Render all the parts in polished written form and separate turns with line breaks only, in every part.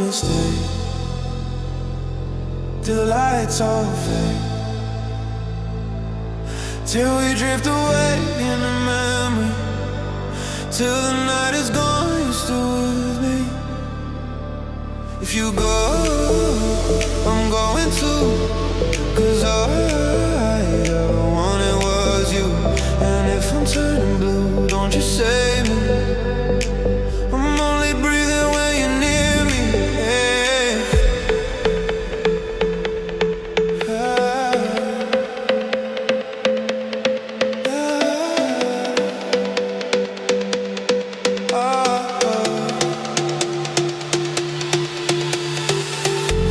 wanna stay till the lights all fade, till we drift away in a memory, till the night is gone, you're still with me. If you go, I'm going too, 'cause all I ever wanted was you. And if I'm turning blue, don't you save me. I'm only breathing when you're near me. Hey.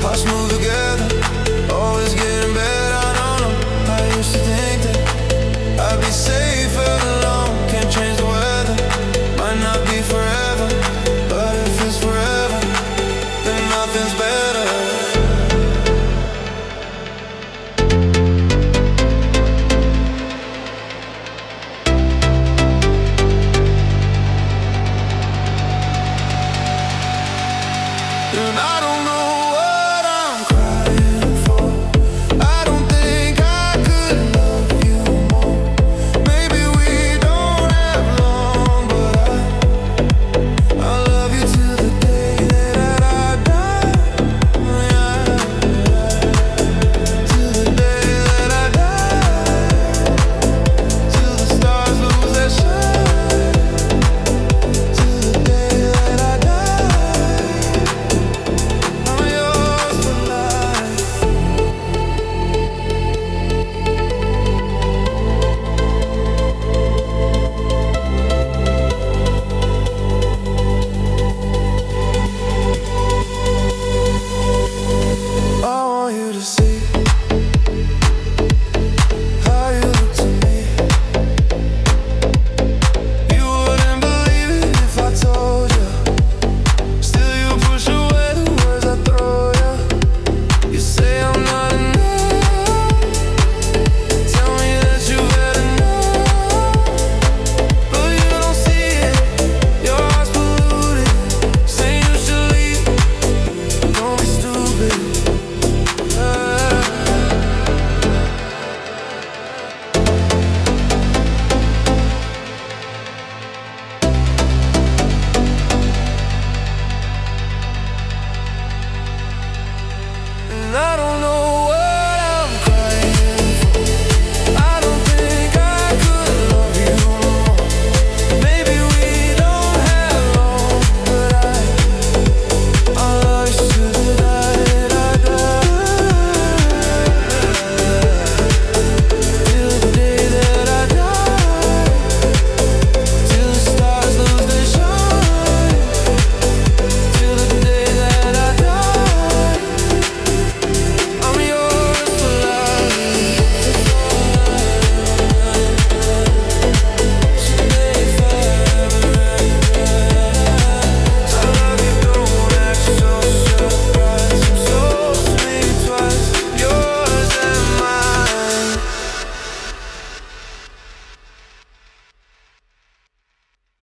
Hearts move together, always getting better. I don't know. I used to think that I'd be safer alone. Can't change the weather, might not be forever, but if it's forever, then nothing's better. You're not